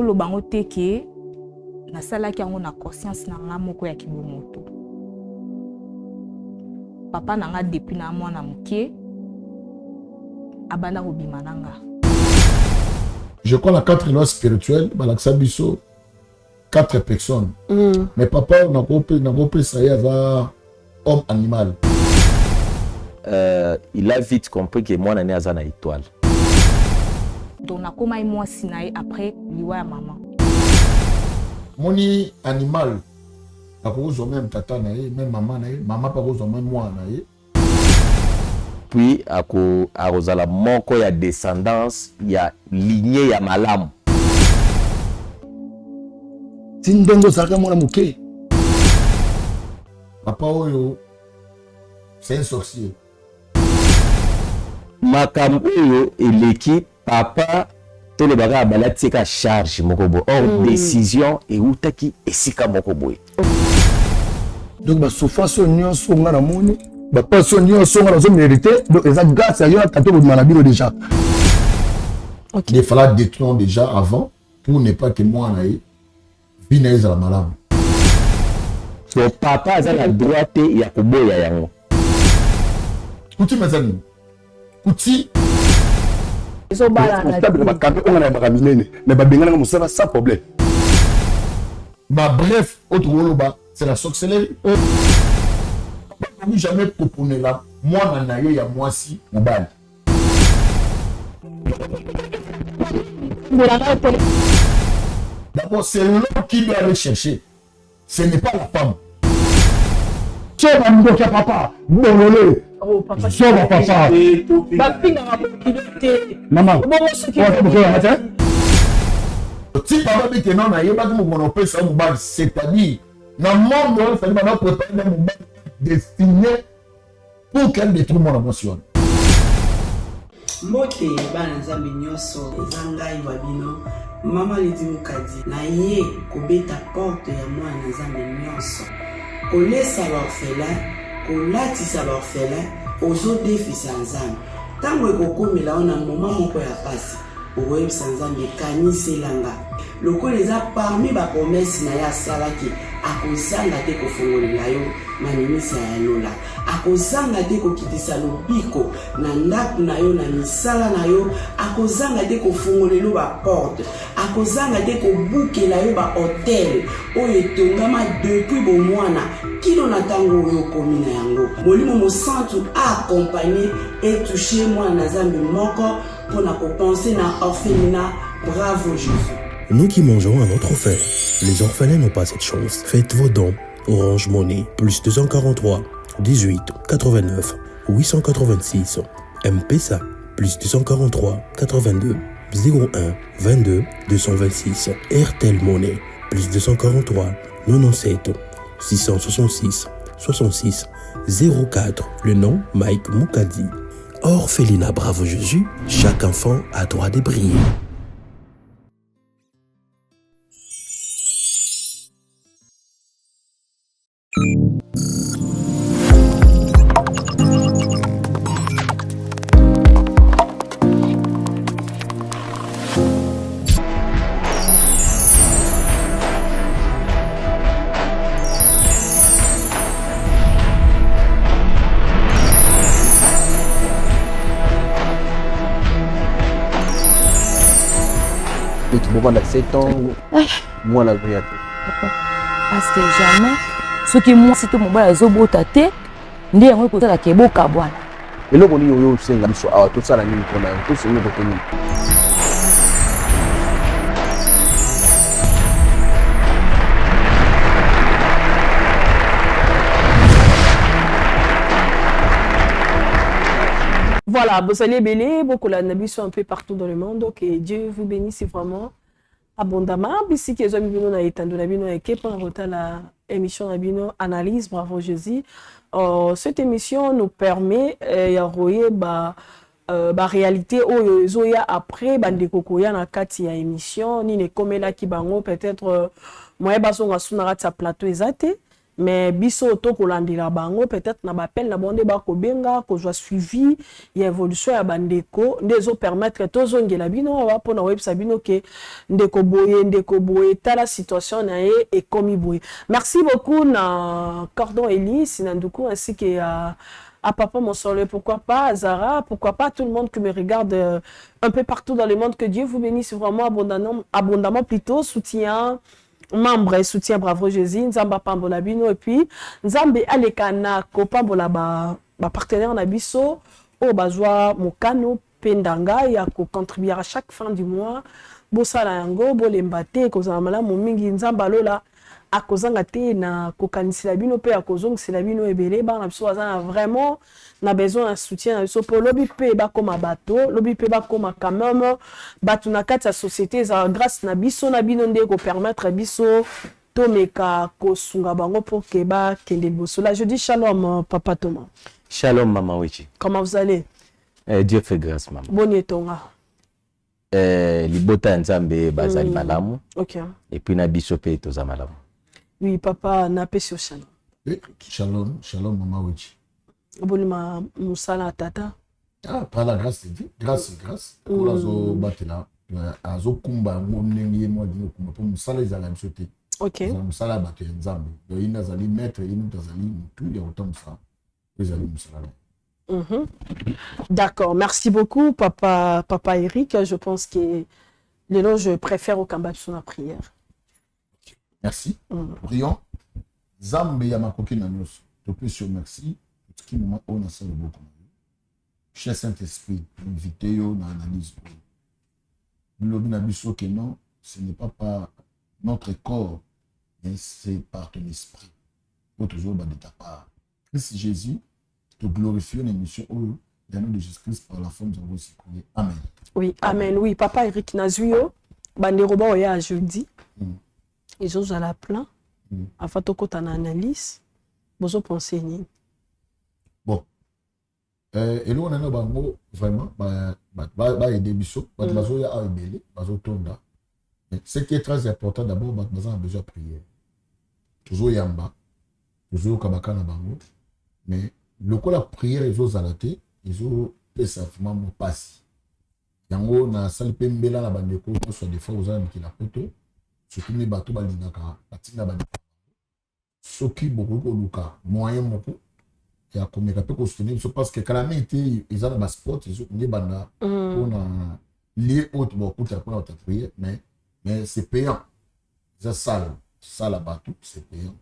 nakolo bango teke na sala ki yango na conscience na nga moko ya kibomoto. Papa nanga depuis na mwana muke abana kobima nanga. Je crois la 4 lois spirituelles, balaksa biso 4 personnes. Mais papa n'a pas ça y va homme animal. Il a vite compris que moi nani azana étoile. Donc na koma moi sinaï après liwa ya maman. Moni animal a cause même tata na ye, même maman na ye, maman pas cause même moi na ye. Puis à la moko ya descendance ya lignée ya malamu. Tindongo saka mwana muke. Papa oyo c'est un sorcier. Makambo oyo eleki papa to le baga balati ka charge mokobo or décision et utaki esika mokobo. Donc ba souffrance nyonso nga na moni ba passion nyonso nga zo mériter donc eza grâce à yo tato ko malabiro déjà. OK. Il fallait détruire déjà avant pour ne pas que moi na ye vina eza la malamu. So papa aza la droite ya koboya yango. Kuti mazani. Kuti Ils ont balana. Mais sans problème. Bref, autre woloba, c'est la sorcellerie. Pas jamais proposer là. Moi, il y a moi si, mon bal. D'abord, c'est l'homme qui doit aller chercher. Ce n'est pas la femme. Tiens, papa, bon, Oh, papa, je vais papa. Maman, si papa dit que non, il n'y a pas de mouvement, c'est-à-dire, dans le monde, il fallait préparer un mouvement destiné pour qu'elle détruise mon émotion. Mbote bana nzambe nyonso ezangai wabino mama ledi mukadi na ye kobeta porte ya mwana nzambe nyonso kolesa baorphelin kolatisa baorphelin ozodefisa nzambe ntango ekokomela ona moma moko ya pasi okoyebisa nzambe kaniselanga lokola eza parmi bapromese na ye asalaki akozanga te kofongolela yo manimisa ya lola akozanga te kokitisa lobiko na ndako na yo na misala na yo akozanga te kofongolela baporte akozanga te kobukela yo bahotel oyo etongama depuis bomwana kino na ntango oyo okomi na yango molimo mosantu accompagné et touché mwana na nzambe moko mpona kopense na orphelinat. Bravo Jésus. Nous qui mangeons à notre faim, les orphelins n'ont pas cette chance. Faites vos dons. Orange Money, plus 243 18 89 886. M-Pesa, plus 243 82 01 22 226. RTL Money, plus 243 97 666 66 04. Le nom Mike Mukadi. Orphelinat Bravo Jésus, chaque enfant a droit de briller. Pendant 7 ans, moi la vie. Parce que jamais, ce qui moi c'était mon bas zobo tate, ndi yango ko tala keboka bwana. Eloko ni yo senga biso awa to sala nini pona to senga ko teni. Voilà, Bossalier Bélé, beaucoup la nabi sont un peu partout dans le monde. Donc, Dieu vous bénisse vraiment abondamment. Ici, que nous avons étendu la émission Nabino Analyse, bravo Jésus. Cette émission nous permet de réalité où zoya après bande kokoya na kati ya émission ni ne komela ki bango peut-être moi basonga sunara ta plateau ezate mais biso to kolandela bango peut-être na bapel na bonde ba ko benga ko joa suivi ya évolution ya bandeko ndezo permettre tozongela bino wa pona websa bino ke ndeko boye tala situation na ye et comme boye. Merci beaucoup na Cordon Elise Nanduku ainsi que à Papa Monsolé, pourquoi pas, à Zara, pourquoi pas tout le monde qui me regarde un peu partout dans le monde. Que Dieu vous bénisse vraiment abondamment plutôt, soutien membre, soutien Bravo Jésus, Nzamba Pambola Bino, et puis Nzambe Alekana, Kopambola ba partenaire Nabiso, au Bazwa Mokano, Pendanga, ya ko contribuer à chaque fin du mois, Bosala Yango, Bolembate, Kozamala, Momingi, Nzamba Lola, à kozanga te na kokanisila bino pe à kozongisila bino ebele ba na biso azana vraiment na besoin d'un soutien na biso pour lobi pe ba comme bateau lobi pe ba comme quand même batu na kati ya société za grâce na biso na bino nde ko permettre biso to meka kosunga bango pour que ba kende boso. Là je dis shalom papa Thomas. Shalom maman Wichi. Comment vous allez? Dieu fait grâce maman. Bonne tonga. Libota nzambe bazali malamu. OK. Et puis na biso pe toza malamu. Oui, papa, na pesio shalom. Shalom, shalom, maman Wichi. Bolima musala tata. Ah, par la grâce de Dieu, grâce. Pour la zo batela, azo kumba ngomnengi moi dino kumba pour musala izala msote. OK. Musala batu nzambe. Do ina zali maître, ina zali mutu ya autant ça. Izali musala. D'accord, merci beaucoup papa Eric, je pense que les noms je préfère au combat sur la prière. Merci. Prions. Zambe ya makoki na nyos. To plus sur merci. Tout qui moment on a ça le beaucoup. Cher Saint-Esprit, invitez yo na analyse. Nous l'obina biso que non, ce n'est pas par notre corps, mais c'est par ton esprit. Pour toujours de ta part. Christ Jésus, te glorifions l'émission au nom de Jésus-Christ par la forme de vos sécurités. Amen. Oui, amen. Oui, papa Eric Nazuyo, banderoba oya jeudi. Ils ont à la plan. Afin de côté en analyse, vous pensez ni. Bon. Et là on a un bango vraiment bah aider biso, bah bazo ya abelé, bazo tonda. Ce qui est très important d'abord, bah bazo a besoin de prier. Toujours yamba, toujours kabaka na bango. Mais le coup la prière ils ont zalaté, ils ont simplement mon passe. Yango na salle pembela na bandeko soit des fois aux amis qui la poto. Surtout les bateaux balingaka batina bani soki beaucoup luka moyen moko ya komeka pe ko soutenir parce que quand été ils ont ba sport ils ont banda on a lié autre beaucoup pour notre prière mais c'est payant ça ça la bateau c'est payant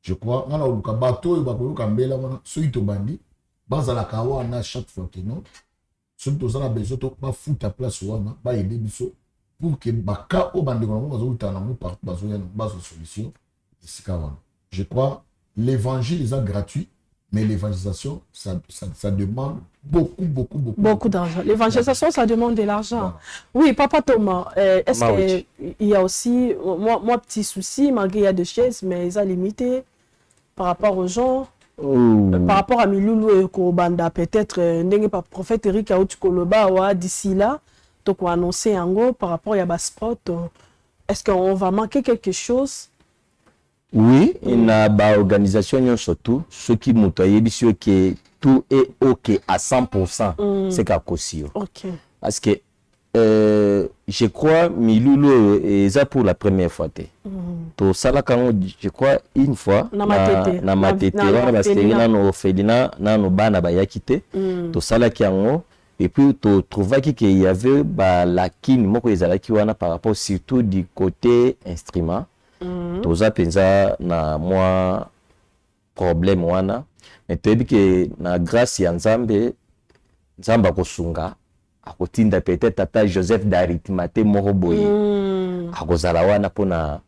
je crois on a luka bateau ba ko luka mbela wana so ito bandi bazala kawa na chaque fois que non surtout ça la besoin to ba foot à place wana ba aider biso pour que baka au bandeko solution je crois l'évangile est gratuit mais l'évangélisation ça demande beaucoup d'argent. L'évangélisation ça demande de l'argent. Voilà. Oui papa Thomas, est-ce qu'il y a aussi moi petit souci malgré il y a des chaises mais ils sont limités par rapport aux gens. Par rapport à Miloulou et Kobanda peut-être ndenge pas prophète Eric Aoutukoloba d'ici là. Donc, on va annoncer en gros par rapport à Basport. Est-ce qu'on va manquer quelque chose? Oui, il y a une organisation surtout. Ce qui m'a dit que tout est OK à 100%. C'est qu'à cause. OK. Parce que je crois Miloulou est ça pour la première fois. Tout ça là quand je crois une fois na matete parce que na no Félina na no bana ba yakite. Tout ça là qui en et puis tu trouves qu'il y avait la kin moko ezalaki wana par rapport surtout du côté instrument. Toza penza na moi problème wana mais tu dis que na grâce ya Nzambe Nzamba kosunga akotinda peut-être tata Joseph d'Arimathée moko boye akozala wana pona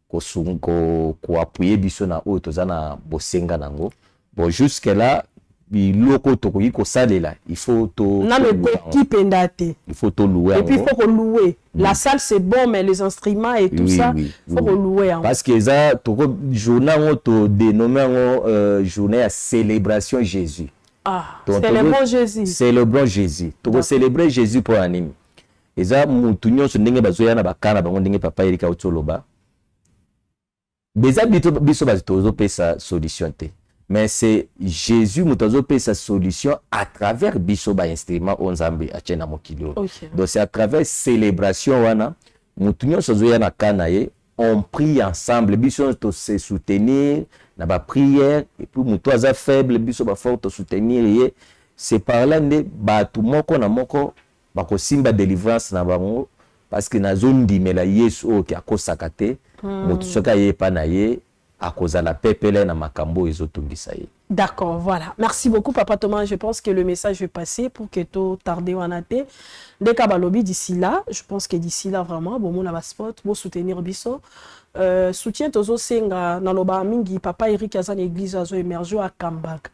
kosungo ko appuyer biso na oyo toza na bosenga nango bon jusque là biloko tokoki kosalela il faut to na le équipe ndate il faut to louer et puis il faut louer la salle c'est bon mais les instruments et tout ça faut louer parce que ça toko journée on to dénommé journée à célébration Jésus célébrons Jésus célébrons Jésus toko célébrer Jésus pour anime et ça mutu nyonso ndenge bazoya na bakana bango ndenge papa Erika Otoloba Beza biso bazitozo pesa solution te. Mais c'est Jésus motozo pesa solution à travers biso ba instrument onzambe achena mokilio. Donc c'est à travers célébration wana mutunyo sozo ya na kanaye on prie ensemble biso to se soutenir na ba prière et puis muto aza faible biso ba fort to soutenir ye. C'est par là nde ba tu moko na moko ba ko simba délivrance na bango parce que na zone dimela Yesu o ki akosaka te mutu soka ye pa na ye akoza la pepele na makambo ezotungisa ye. D'accord, voilà. Merci beaucoup, Papa Thomas. Je pense que le message est passé pour que tu tardes en athée. Dès qu'Abalobi d'ici là, je pense que d'ici là, vraiment, bon, mon spot, bon soutenir Bisso. Soutien Tozo Senga, Naloba Mingi, Papa Eric Azan, Église Azo émergé à Kambak.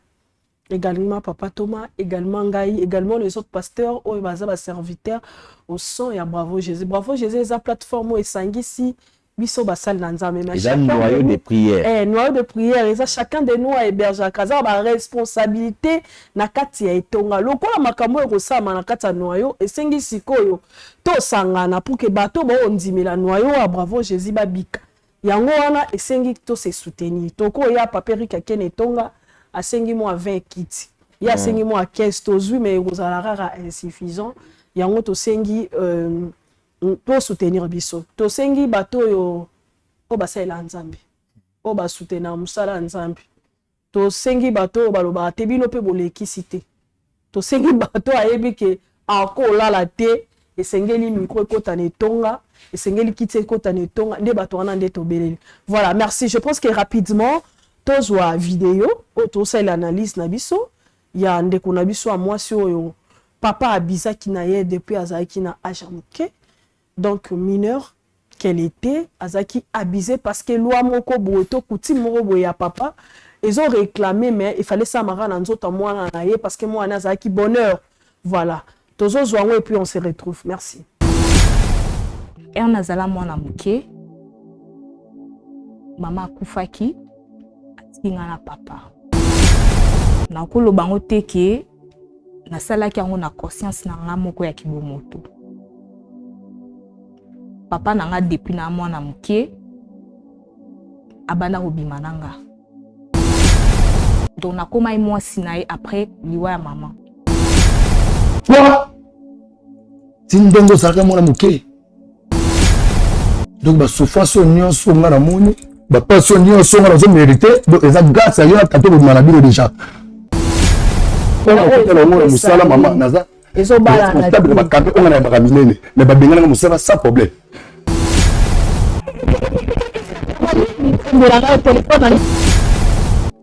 Également Papa Thomas, également Gaï, également les autres pasteurs, oh, Baza, serviteurs, au son et à Bravo Jésus. Bravo Jésus, la plateforme, et Sangisi. Biso basal nanzame mais chacun noyau de prière noyau de prière et ça chacun de nous a hébergé kaza ba responsabilité na kati ya etonga lokola makambo e kosama na kati ya noyau esengi sikoyo to sangana pour que bato ba ondimela noyau a Bravo Jésus babika yango wana esengi to se soutenir toko ya paperi ka kene tonga asengi mo 20 kits ya asengi mo 15 tozui mais kozala rara insuffisant yango to sengi pour soutenir biso to sengi bato yo o basala nzambe o ba soutenir musala nzambe to sengi bato baloba te bino pe bolekisite to sengi bato ayebi ke akola la te esengeli micro kota ne tonga esengeli kite kota ne tonga nde bato wana nde to beleli. Voilà, merci. Je pense que rapidement tozwa vidéo o to sala analyse na biso ya ndeko na biso a mwasi oyo papa abizaki na ye depuis azaki na âge moke. Donc mineur qu'elle était azaki abusé parce que loi moko boeto coutume moko boya papa ils ont réclamé mais il fallait ça mara na nzota mwana na ye parce que moi azaki bonheur. Voilà, tozo zwango et puis on se retrouve. Merci. Et on azala mwana muke mama kufaki atinga na papa na kolo bango teke na sala ki yango na conscience na nga moko ya kibomoto. Papa nanga depuis na mwana muke abana obima nanga donc nakoma moi sinaye après liwa ya maman quoi tindongo saka mwana muke donc ba souffrance nyonso nga na moni ba passion nyonso nga zo mériter donc eza grâce à yo tato obima na bino déjà on a fait le mot musala maman naza ezo bala na table ba kampe on a ba minene mais ba bengana musala sans problème.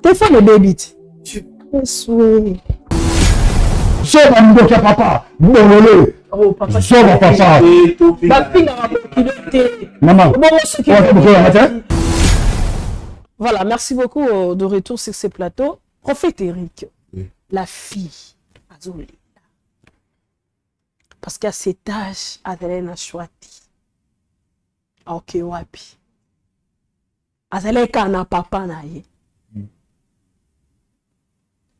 Téléphone le baby. Je souhaite. Sors à mon papa. Bololé. Oh papa. Sors à papa. Maman. Voilà, merci beaucoup de retour sur ce plateau. Prophète Eric, la fille Azoli. Parce qu'à cet âge, Adèle a choisi. Ok, wapi. Azaleka na papa na ye.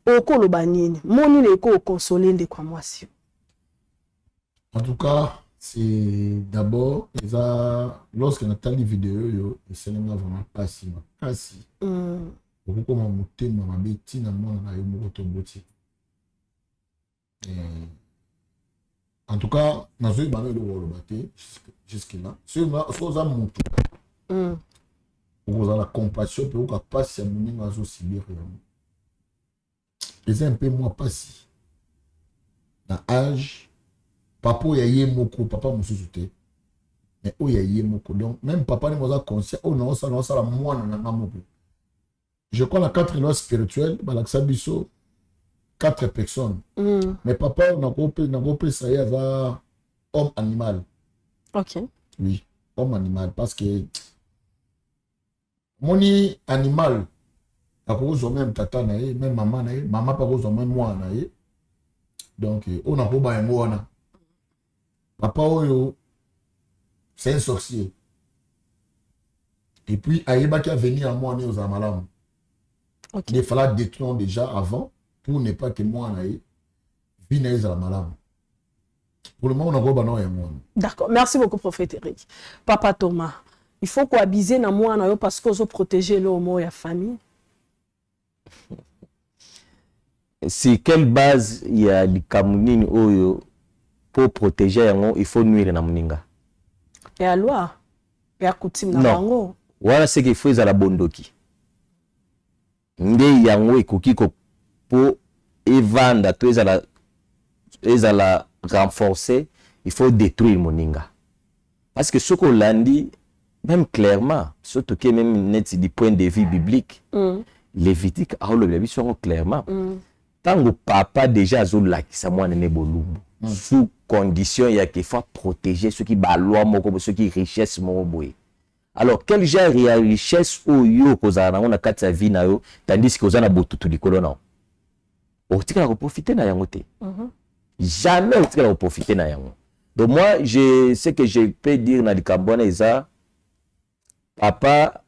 Oko lo banini. Moni le ko consoler de kwa mwasi. En tout cas, c'est d'abord lorsque on a tali vidéo yo, c'est vraiment pas si makasi. Oko koma mutema mabeti na mwana na yo moko toboti. En tout cas, na zo ba le wolo baté jusque là. Sur za mutu. Vous avez la compassion pour que passe à mon azo sibir. Les un peu moins passé. Dans âge, papa ya yé moko, papa mususuté. Mais o ya yé moko donc même papa ne m'a conscient oh non ça la moi na moko. Je crois la 4 lois spirituelles, balaksa biso 4 personnes. Mais papa n'a pas ça y a homme animal. OK. Oui, homme animal parce que moni animal a cause même tata na ye même maman na ye maman pas cause même moi na ye donc on a pas un mot na papa oyo c'est un sorcier et puis ayeba qui a venu à moi aux amalam. Okay. Il fallait détruire déjà avant pour ne pas que moi na ye vina les amalam. Pour le moment on a pas non. D'accord, merci beaucoup prophète Eric. Papa Thomas il faut coabiser na mwana yo parce que ozo protéger le homo ya famille. C'est quelle base il y a les kamunini oyo pour protéger yango il faut nuire na muninga. Et à loi et à coutume na bango. Voilà ce qu'il faut à la bondoki. Nde yango ekoki ko pour evanda to ezala renforcer, il faut détruire muninga. Parce que ce qu'on l'a dit, même clairement, surtout que même net du point de vue biblique, Lévitique a le bien sûr clairement. Tant que papa déjà a la moine bolumbu sous condition il y a qu'il faut protéger ceux qui baloi moko ceux qui richesse moko. Alors quel genre de richesse ou yo kozana on a kati vie na yo tandis que ozana botutu likolo na. Otika ko profiter na yango te. Jamais otika ko profiter na yango. Donc moi ce que je peux dire na likambona eza papa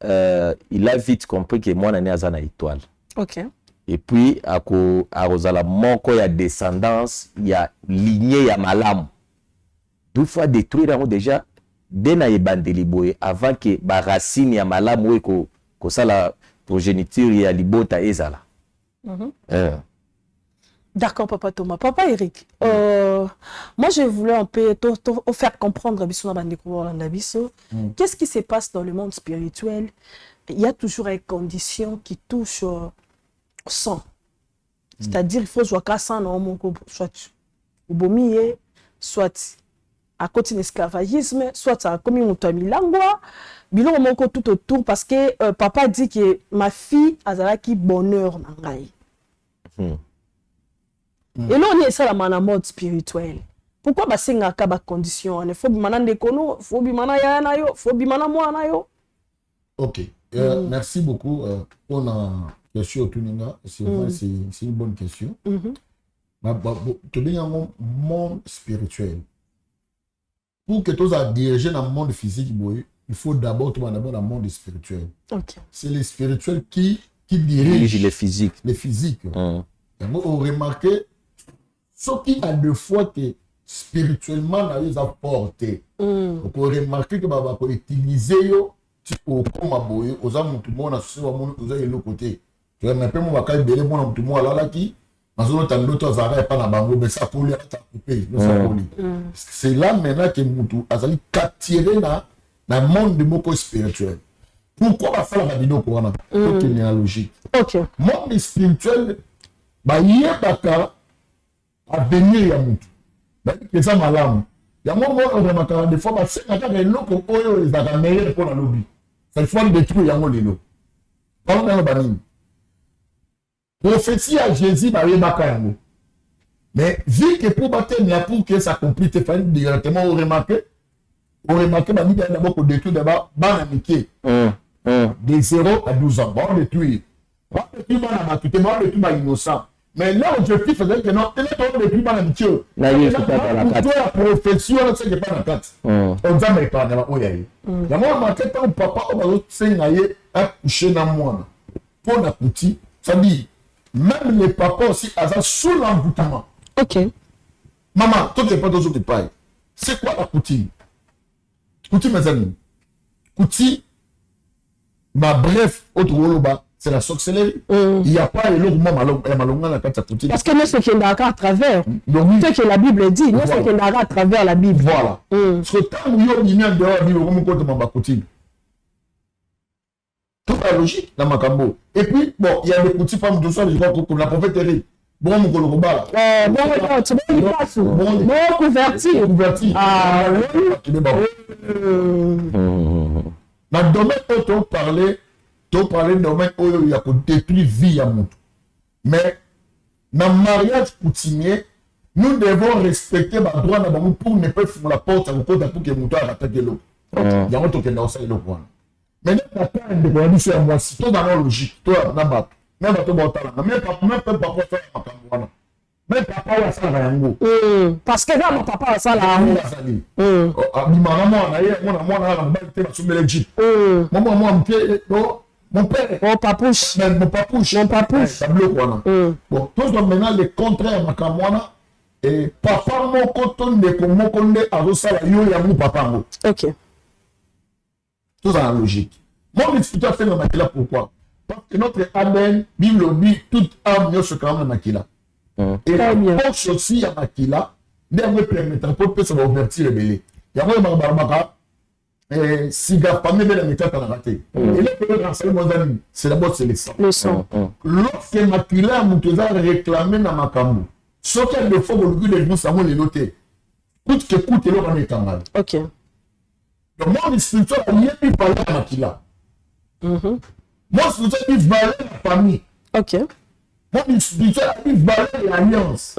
il a vite compris que moi na azana étoile. OK. Et puis à Rosala moko ya descendance ya lignée ya malamu. Deux fois détruire yango déjà dès na ebandeli boye avant que ba racine ya malamu ko sala progéniture ya libota ezala. D'accord, Papa Thomas. Papa Eric, moi je voulais un peu te faire comprendre qu'est-ce qui se passe dans le monde spirituel. Il y a toujours une condition qui touche au sang. C'est-à-dire il faut jouer à sang, soit au bomier, soit à côté de l'esclavagisme, soit à comme une langua, bilon moko tout autour parce que papa dit que ma fille a qui bonheur nangai. Et là, on est ça la mode spirituelle. Pourquoi bah c'est une condition? Il faut bimana ndekono, faut bimana yana yo, faut bimana mwana yo. Ok, merci beaucoup pour la question Tuninga. C'est une bonne question. Tu dis un monde spirituel. Pour que tu aies dirigé dans le monde physique, il faut d'abord dans le monde spirituel. Okay. C'est le spirituel qui dirige les physiques. Les physiques. On remarque ce qui a deux fois que spirituellement on les a portés. On peut remarquer que on peut utiliser comme aboye aux hommes tout le monde a ce aux autres côté. Tu vois même pas mon bakay belé mon tout le monde là qui mazono tando to zara pas na bango mais ça pour les couper c'est là maintenant que mutu azali capturer na monde de moko spirituel. Pourquoi va faire la vidéo pour ana OK logique. OK. Monde spirituel ba yebaka à venir ya mutu. Ba que ça malamu. Ya mo on remarque des fois ba c'est quand les loko oyo les a meilleur pour la lobby. Ça faut détruire yango lelo. Pas dans banini. Prophétie à Jésus ba yebaka yango. Mais vu que pour battre pour que ça complète fait directement on remarque ba ni d'abord pour détruire d'abord bana mike. De 0 à 12 ans. Bon détruire. On détruire bana batute, on détruire innocent. Mais là, l'objectif c'est que non, il est depuis par l'habitude. La profession, c'est que pas la carte. On va me parler de oyaye. La moi marqué tant papa on va c'est naie à coucher dans moi. Pour la petite, ça dit même les papas aussi à sous l'envoûtement. OK. Maman, toi tu es pas dans autres paille. C'est quoi la coutume? Coutume mes amis. Coutume ma bref autre roloba. C'est la sorcellerie. Il n'y a pas le logement malonga la carte à coutume. Parce que nous, ce qui est d'accord à travers, ce que la Bible dit, nous, ce qui est d'accord à travers la Bible. Voilà. Parce que tant que nous sommes dehors, nous sommes en coutume. Tout est logique dans ma cambo. Et puis, bon, il y a des coutumes femmes de soins, comme la prophétie. Bon, mon collègue, tu bon, converti. Ah, oui. Dans le domaine où on parlait, tu parlais de domaine où il y a détruire vie à monde. Mais dans le mariage coutumier, nous devons respecter le droit pour ne pas faire la porte à pour que mon toit attaque l'eau. Il y a un truc qui est dans le point. Mais nous avons un sur moi, si tu dans la logique, toi, dans la même pas même papa wa ça va yango. Parce que là mon papa wa ça là. Mon père. Mon papouche. Mon papouche. Ça bloque bon, tous maintenant le contraire makamwana et papa mon coton de comme konde a ça yo ya mon papa. OK. Tout ça en logique. Mon instituteur fait le makila pourquoi? Parce que notre Amen, Bible, toute âme, nous se quand même makila. Et la poche aussi à makila, mais on me permettra pour que ça va ouvertir le belé. Il y a un barbaka, si gars, pas même la méthode à la raté. Et là, pour le renseignement, c'est d'abord c'est le sang. Lorsque makila, Mouteza réclamé dans ma camou, ce qu'il y a de fois, au lieu de nous, ça m'a les noter. Coûte que coûte, et là, on est en mal. Ok. Donc, mon instituteur, il y a plus parlé à makila. Mon instituteur, il valait la famille. Ok. Mon instituteur, il valait l'alliance.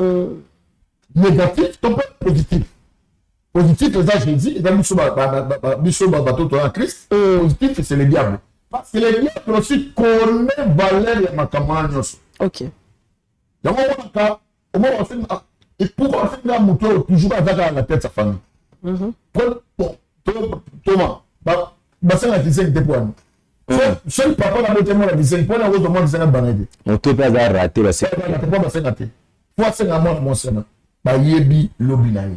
Négatif, ton pas positif. Positif, c'est ça, je dis, dans le bateau de Christ. Positif, c'est le diable. Parce que le diable aussi connaît valeur de ma campagne. Ok. Donc, on va faire, et pourquoi on fait un moteur toujours avec la tête de sa famille? Thomas, bassin la dizaine de points. Seul papa n'a pas la dizaine, pour la route de moi, c'est un banade. On peut pas rater la scène. Faut c'est un mois, mon sénat. Bah, yebi, l'obinaï.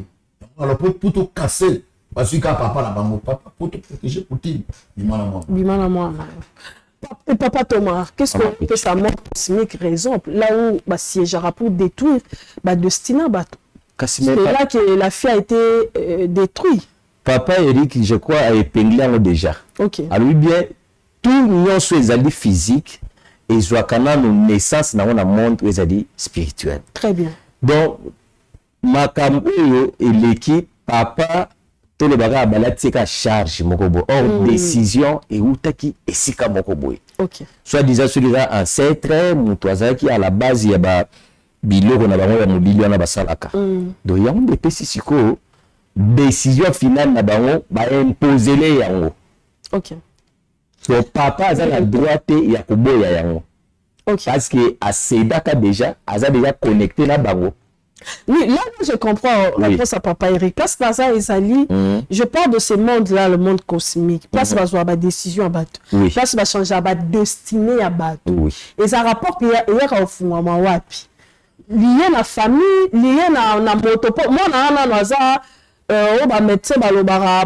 Alors, pour tout casser, parce que papa la bango, papa, pour te protéger, pour te bimana moi. Et papa Thomas, qu'est-ce que ça montre cosmique raison là où bah siégera pour détruire bah destinat bah c'est là que la fille a été détruite. Papa Eric, je crois, a épinglé déjà. Ok. Alors bien, tout nous sommes les alliés physiques et ils ont nos naissances dans le monde les alliés spirituels. Très bien. Donc, ma campagne et l'équipe, papa, tout le bagage a balayé sa charge, mokobo. Or, décision et où taki et sika mokobo. Ok. Soit disant celui-là ancêtre, moutoisa qui à la base il y a ba bilo qu'on a ba mobilio na basalaka. Donc il y a un des petits siko décision finale na bango ba imposer les yango. Ok. Donc papa a la droite ya koboya yango. Ok. Parce que à Sedaka déjà, a déjà connecté na bango. Oui, là je comprends la réponse à papa Eric. Place Plaza et Sali, je parle de ce monde-là, le monde cosmique. Place Plaza a décision à battre. Place va changer à battre, destinée à battre. Et ça rapporte il y a au fond à ma wapi. Lié à la famille, lié à la moto. Moi, on va mettre ça dans le bar.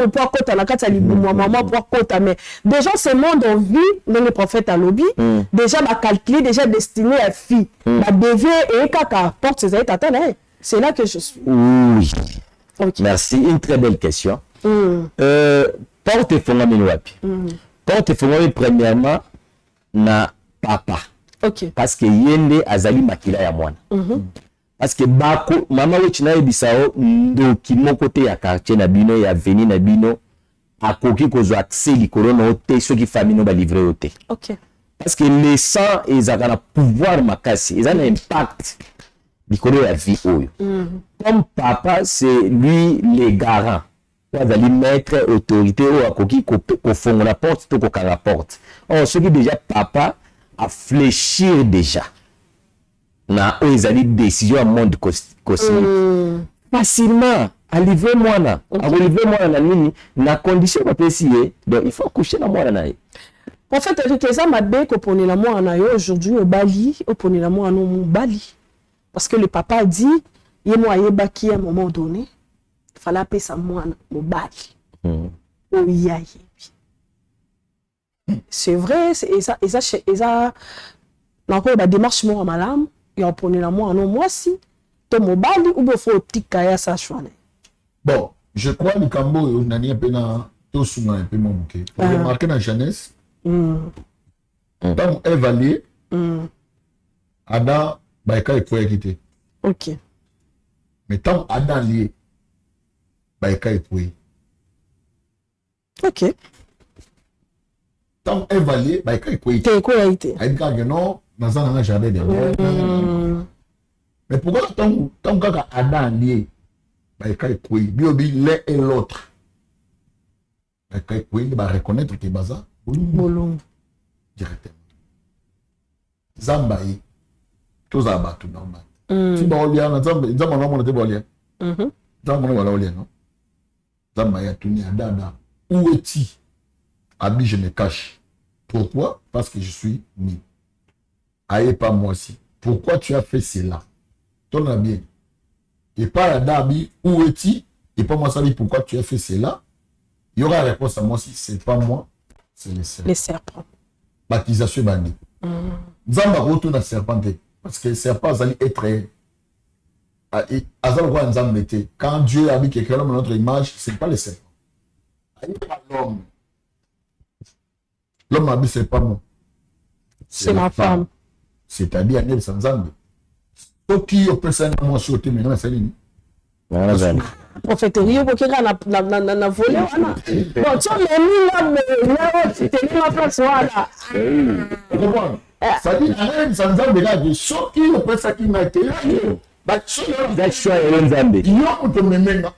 On peut côté la carte maman pour côté mais déjà ce monde on vit dans le prophète à lobby déjà va calculer déjà destiné à fille va devient et kaka porte ses états c'est là que je suis. Oui. Okay. Merci, une très belle question. Porte fondamento wapi. Porte fondamento premièrement na papa. OK. Parce que yende azali makila ya mwana. Parce que bako mama wechina ebisao ndo kimoko te ya quartier na bino ya veni na bino akoki kozo accès likolo na te soki famille no ba livrer ote. OK. Parce que le sang ezaka na pouvoir makasi, ezana impact likolo ya vie oyo. Comme papa c'est lui le garant. Azali maître autorité o akoki ko fonga la porte to ko kanga porte. Oh soki déjà papa a fléchir déjà. Na ezali décision à monde cosmique facilement à livrer moi na à livrer moi na nini na condition pas précisée donc il faut coucher na moi na en fait Eric m'a bé ko poni la moi na yo aujourd'hui au Bali au poni la moi no Bali parce que le papa a dit il moi yebaki à un moment donné il fallait appeler ça moi au Bali c'est vrai et ça encore la démarche moi malam il a pris la moi non moi si to mobali ou faut tika ya sa chouane. Bon, je crois que Cambo nani pena to suma un peu mon bouquet. Pour remarquer dans jeunesse. Tant évaluer. Ada baika il faut quitter. OK. Mais tant Ada lié baika il faut. OK. Tant évaluer baika il faut. T'es quoi été? Aïka non dans un jardin de mais pourquoi tant kaka Adam lié baika ikoi biobi l'un et l'autre baika ikoi va reconnaître que baza bolong directement zambai tous abatu normal si ba olia na zambai zamba na mona te bolia zamba na wala olia non zamba ya tuni adada où es-tu abi je me cache pourquoi parce que je suis né. Aïe, pas moi aussi. Pourquoi tu as fait cela? Ton ami. Et pas la dame, où es-tu? Et pas moi ça dit pourquoi tu as fait cela? Il y aura la réponse à moi si c'est pas moi, c'est les serpents. Les serpents. Baptisation bandi. Nzamba retourne à serpent parce que serpent allait être quand Dieu a mis quelqu'un dans notre image, c'est pas le serpent. L'homme. L'homme a dit c'est pas moi. C'est ma femme. C'est-à-dire Neb Sanzambe. Ce qui peut s'en moi sauter maintenant c'est lui. Prophète Rio bokeka na volé wana. Bon, tu as mis là tu t'es mis en place voilà. Ça dit Neb Sanzambe là de ce qui peut ça qui m'a été là. Bah ce là choix et Nzambe. Il y a un memenga.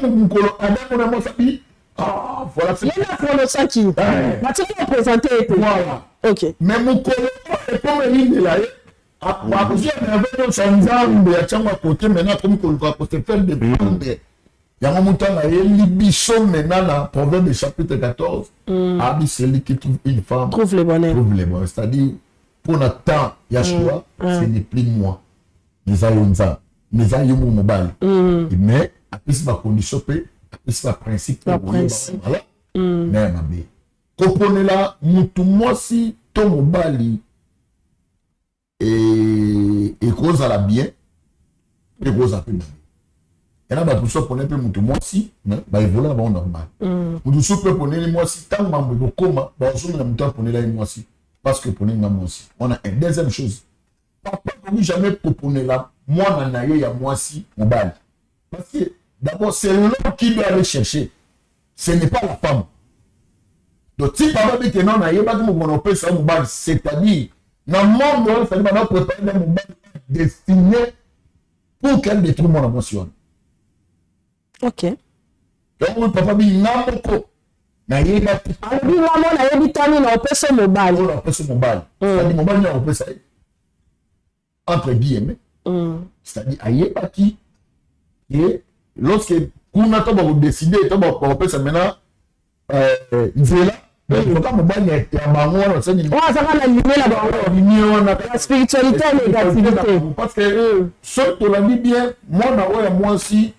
Mukolo Adam na mosabi. Ah, voilà c'est là pour le saki. Bah tu peux présenter voilà. OK. Mais Mukolo est comme une là. Après, on Sanzambe ya changwa côté maintenant comme qu'on va se faire des bandes. Il y a un montant là, il bichon maintenant dans Proverbe chapitre 14. Abi celui qui trouve une femme trouve le bonheur. Trouve le bonheur, c'est-à-dire pour notre temps Yahshua, ce n'est plus moi. Les ayonza, les ayomu mobile. Mais après c'est ma condition après c'est ma principe. Voilà. Mais ma bé. Comprenez là, mutu moi si ton mobile et cause à la bien et cause à peine. Et là, tout ça pour ne pas monter moi si, bah il voilà bon normal. Pour tout ça pour ne moi si tant membre de coma, bah on se met pour ne là moi si parce que pour ne moi aussi. On a une deuxième chose. Papa ne jamais proposer là moi n'en il y a moi si mobile. Parce que d'abord c'est l'homme qui doit aller chercher. Ce n'est pas la femme. Donc si papa dit que non n'a pas de mon opé ça mobile, c'est-à-dire dans le monde, ça va préparer un moment destiné pour qu'elle détruise mon émotion. OK. Donc, papa dit, n'importe na yeba. Ah, oui, maman, na yebi tani na opé mobile. On opé mobile. C'est-à-dire, mobile, na opé ça. Entre guillemets. C'est-à-dire, à yeba qui, et lorsque, qu'on a tout décidé, tout opé ça maintenant, il est là. Mais il faut pas me baigner à Bango, ça dit. Oh, ça va la lumière là-bas. La spiritualité et la négativité. Parce que, ce que l'on dit bien, moi aussi,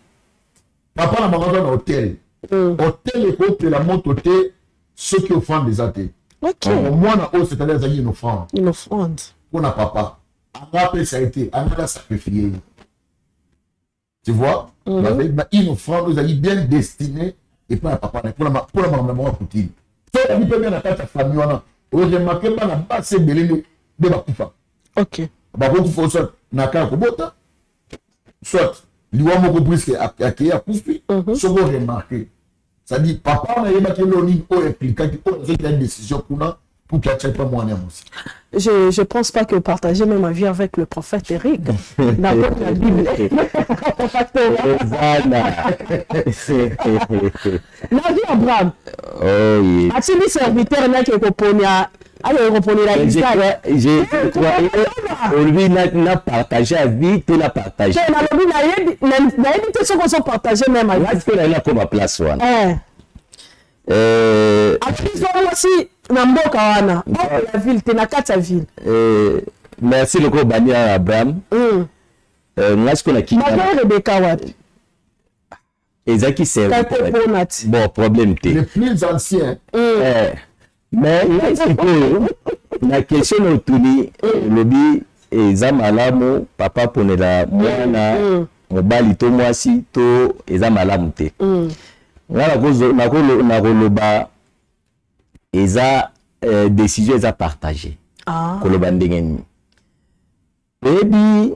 papa n'a pas dans l'hôtel. Hôtel est contre la montre hôtel, ceux qui offrent des athées. Ok. Moi, c'est-à-dire, ça y est une offrande. Une offrande. Pour n'a papa. Après, ça a été, on a sacrifié. Tu vois? Une offrande, vous avez bien destinée, et pour la papa, pour la maman, Poutine. Il peut bien la carte famille. On remarque pas la base de l'île de Bakoufa. Ok. Bakoufa, soit Naka Kobota, soit l'Iwamo Kobrisque à Koufi, soit vous remarquez. Ça dit, papa, on a émarqué l'ONI, on a une décision pour qu'il n'y ait pas moins aussi. Je ne pense pas que partager même ma vie avec le prophète Eric dans la Bible. La vie Abraham. As-tu dit serviteur qui est composé à la vie? Je crois lui n'a partagé la vie, tu l'as partagé. Est-ce qu'on s'en partage même avec? Est-ce que là comme place one? Aussi Namboka wana la ville tena kata ville. Merci le Bani Abraham. Est-ce que la qui Rebecca wapi? Ezaki c'est bon problème les plus anciens. Mais là c'est que la question autour lobby eza malamu papa ponela mwana mobali to mwasi to eza malamu te. Na koloba eza décision eza partagée. Koloba ndenge ni. Ebi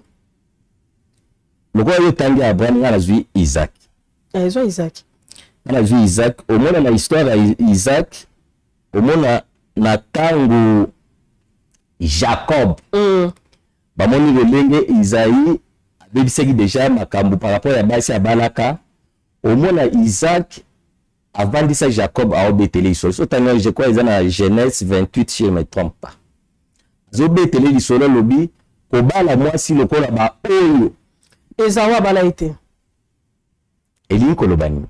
loko yo tangi Abraham na zui Isaac. Ezo Isaac. Na zui Isaac, au moins na histoire ya Isaac, au moins na tango Jacob. Bamoni lelenge Isaïe abebisaki déjà makambo par rapport à basi abalaka. Au moins na Isaac avant de ça Jacob a obétélé sur ce temps je crois ils en Genèse 28 si je me trompe pas. Zobétélé lisolo lobi ko bala moi si le kola ba oyo ezawa bala été eli ko lobani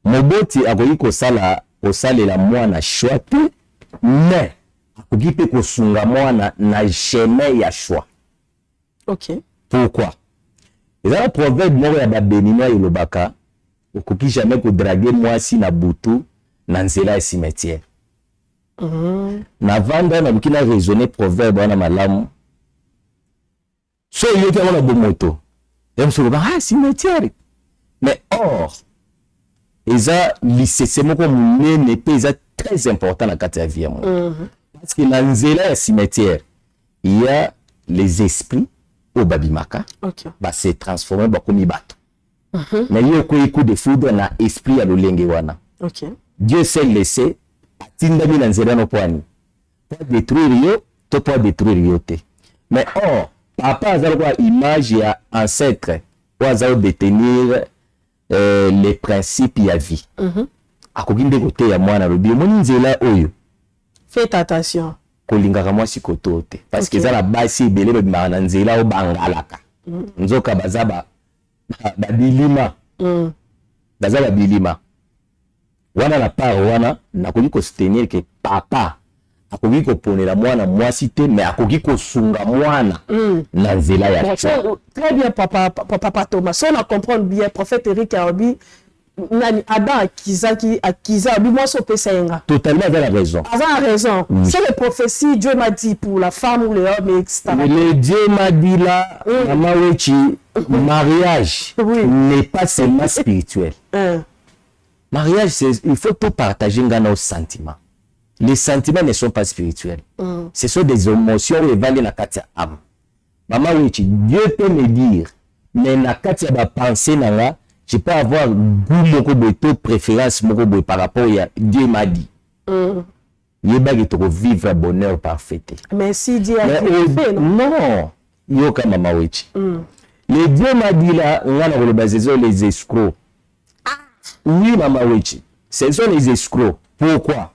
moboti akoyi ko sala la mwana choite mais akoki pe ko sunga mwana na chemin ya choix. OK. Pourquoi? Et là, le proverbe moko ya babéninois yolobaka okoki jamais ko draguer mwasi na butu na nzela ya cimetière. Na vanda na bukina raisonner proverbe wana malamu. So il était dans bon moto. Et on se dit ah cimetière. Mais or eza lycée c'est mon comme n'est pas très important dans la vie parce que dans nzela ya cimetière il y a les esprits au babimaka va se transformer comme bato. Mais il y a un coup de foudre na esprit ya lolenge wana. Dieu s'est laissé atinda mi na nzela no poani. Pas détruire yo, to pas détruire yo te. Mais or papa azalo kwa image ya ancêtre ou azalo détenir les principes ya vie. Akoki nde kote ya mwana lobi moni nzela oyo. Faites attention. Kolingaka mwasi koto te parce que ezala basi ebele babimaka na nzela o bangalaka. Nzoka bazaba babilima. Baza babilima. Wana na part wana nakoki ko soutenir que papa akoki ko ponela mwana mwasi te mais akoki ko sunga mwana na nzela ya très bien papa Thomas. On a comprendre bien prophète Eric Aobi nani Adam akiza lui moi so pesenga. Totalement avec la raison. Avec raison. C'est les prophéties Dieu m'a dit pour la femme ou l'homme etc. Le Dieu m'a dit là maman wechi mariage n'est pas seulement spirituel. Mariage il faut tout partager nos sentiments. Les sentiments ne sont pas spirituels. Ce sont des émotions qui valent la katia âme. Maman wechi Dieu peut me dire mais na katia ba penser nanga je peux avoir goût moko boto préférence moko boy par rapport à Dieu m'a dit. Yeba ki to vivre bonheur parfait. Mais si Dieu a fait non, yo ka mama wechi. Le Dieu m'a dit là ngana ko le baser les escrocs. Oui mama wechi. Ce sont les escrocs. Pourquoi?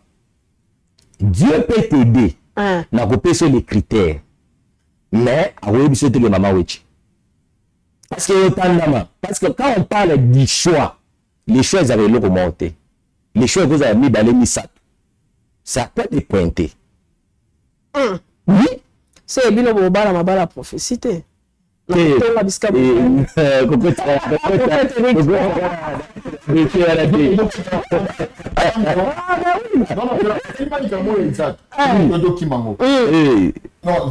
Dieu peut t'aider. Na ko pèse les critères. Mais a oui biso te mama wechi. Parce que quand on parle du choix, les choix ils avaient le remonté. Les choix que vous avez mis dans les misat, ça peut être pointé. Oui. C'est bien le bala ma bala prophétie. Non,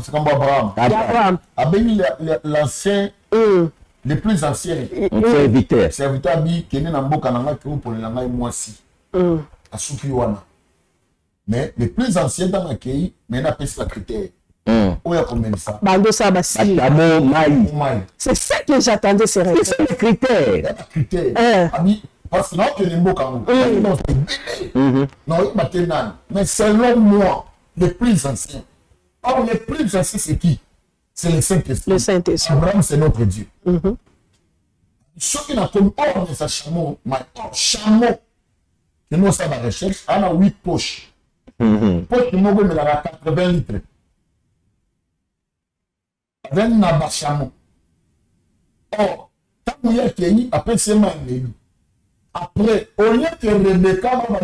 c'est comme Abraham. L'ancien, les plus anciens serviteurs qui est dans mboka nanga pour les langai moisi. Asuki wana. Mais les plus anciens dans la pays, mais n'a pas ce critère. Où y a combien ça? Bando ça basi. C'est ça que j'attendais c'est vrai. C'est les critères. Parce que non que les mboka non, maintenant, mais selon moi, les plus anciens. Or, les plus anciens, c'est qui? C'est le Saint-Esprit. Le Saint-Esprit. Abraham, c'est notre Dieu. Ce qui n'a comme or de sa chameau, mais or chameau, que nous sommes à la recherche, on a 8 poches. Poche de Mogo, mais la 80 litres. Avec un abat chameau. Or, tant qu'il y a qui après c'est mal. Après, au lieu que Rebecca, moi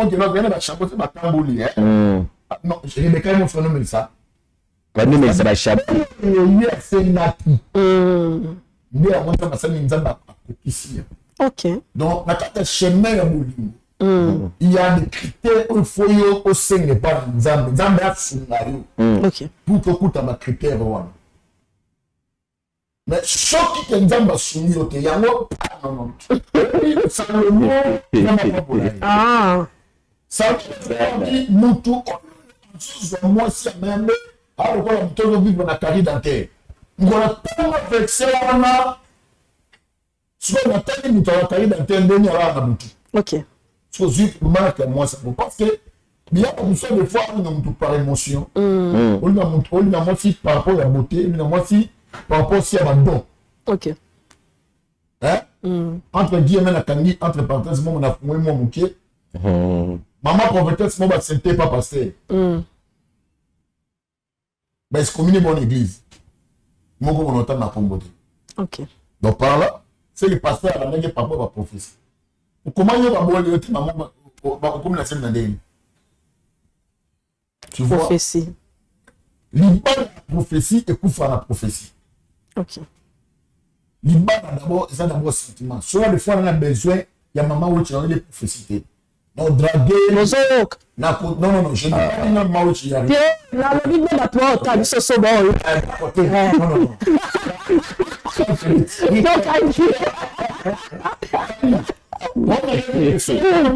qui va venir à chameau, c'est ma tambouli. Non, Rebecca, ils m'ont fait nommer ça. Mais ça va chapeau. Ok. Donc, la chemin il y a des critères où il faut au sein par Nzambe a sounario. Ok. Pour que tu aies des critères. Mais ce qui est Nzambe a sounario, il y a un autre. Non. Ça le mot. Ah. Ça dit, nous tous, moi, si même. Alors, on va vivre dans la carrière dentaire. On va pas vexer là. Soit on a tellement de carrière dentaire, on a un bouton. Ok. Soit juste marque moi ça parce que il y a une fois des fois on a tout par émotion. On a moi si par rapport à la beauté, on a moi si par rapport aussi à la don. Ok. Hein? Entre guillemets la candy entre parenthèses moi on a moi mon pied. Maman prophétesse moi va sentir pas passer. Mais c'est comme une bonne église. Moi, on entend ma pomboté. Ok. Donc, par là, c'est le pasteur à la main par rapport à la prophétie. Comment il va boire le maman, comme la scène d'Andéine. Tu vois? Prophétie. L'Iban la prophétie et Koufa la prophétie. Ok. L'Iban d'abord, c'est d'abord sentiment. Soit des fois, on a besoin il y a maman où tu as les prophéties. Non, draguer. Non, non, je ne dis pas maman où tu y arrives. La vie de la toi, tu as vu ce sobo. Non.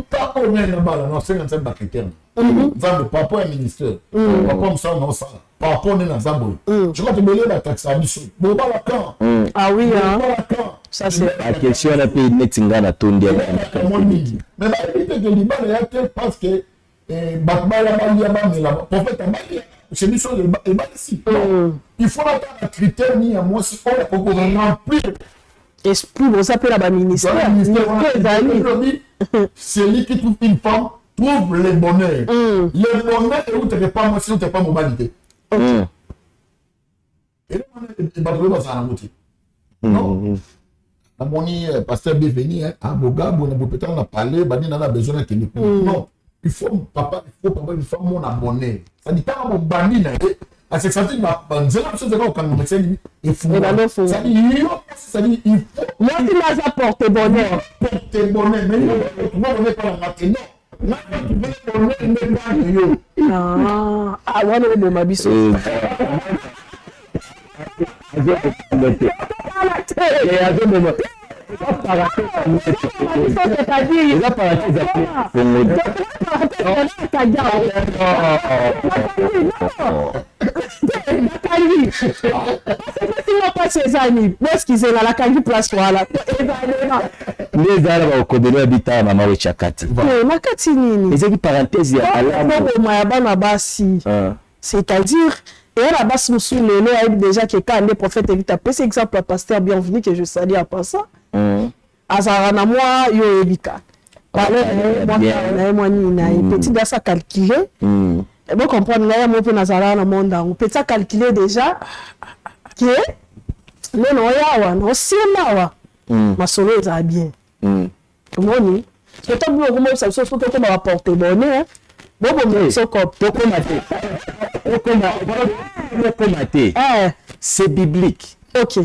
Papa on est là-bas, non, c'est un critère. Papa est ministère. Papa me semble non ça. Papa on est dans Zambo. Je crois que tu me l'as taxé à mission. Bon, pas la camp. Ah oui, hein. Ça c'est la question on a payé Netinga na Tondi. Mais la vérité que Liban est parce que Bakbala Mali la prophète Mali c'est mission et mal ici. Il faut attendre un critère ni à moi si on remplir. Esprit, on s'appelle la ministère. C'est lui qui trouve une femme, trouve le bonheur. Le bonheur est où tu n'es pas moi si tu n'es pas mobilité. Et le bonheur est dans la non. La moni pasteur bienvenu à Boga, peut-être on a parlé, on a besoin de quelqu'un. Non, il faut papa, il faut mon abonné. Ça dit pas mon bandit. C'est ça dit il faut ça dit il faut moi tu m'as apporté bonheur porter bonheur mais moi on est pas la matinée là tu veux bonheur ah voilà le mabiso c'est-à-dire et là-bas, nous sommes déjà que quand les prophètes évitent à passer exemple à pasteur bienvenu que je salue à passer. Azarana moi yo ebika. Moi petit dans ça calculer. Et bon comprendre là moi pour Nazarana monde on peut ça calculer déjà que le no yawa no sima wa. Ma solo ça bien. Moni. C'est tout le monde ça se peut pas apporter bonheur. Bon c'est biblique. OK.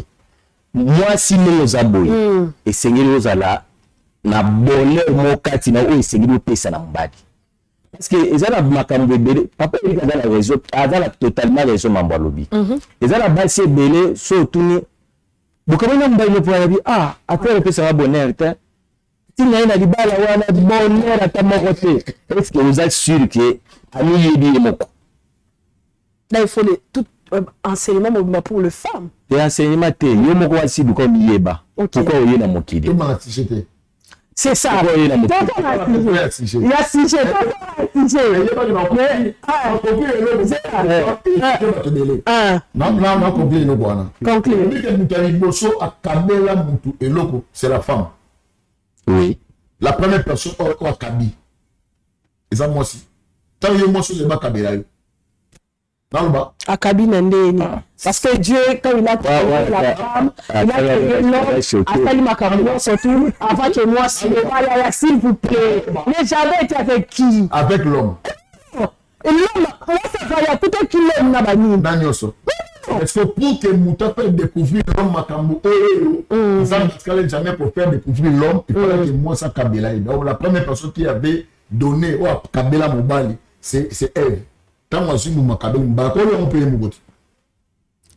Moi si nous aboy et seigneur ozala na bonheur mokati na o seigneur pesa na mbadi. Parce que ezala makambo ebele papa il a la raison, azala totalement raison mambo lobi. Ezala basi ebele so tuni bokamana mbali no pour dire ah après pesa na bonheur ta tina ina libala wana bonheur ata moko te. Est-ce que vous êtes sûr que ami yebi moko là il faut tout enseignement pour les femmes. Et enseignement te yo moko wasi comme yeba. Pourquoi oye na mokide? C'est ça. Il y a sujet. C'est la femme. Oui. La première personne au Kabi. Et ça moi aussi. Tant que moi je pas Kabila. Akabi Nandeni. Parce que Dieu, quand il a créé la femme, il a créé l'homme, après il m'a carrément surtout, avant que moi, s'il vous plaît. Mais j'avais été avec qui? Avec l'homme. Et l'homme, moi, ça va, il y a tout un qui l'homme n'a pas mis. Parce que pour que Mouta fasse découvrir l'homme Makambo, ça jamais pour faire découvrir l'homme, il fallait que moi, ça Kabila. Donc la première personne qui avait donné au Kabila Mobali, c'est elle. Tant moi je me cabine bas on peut me goûter.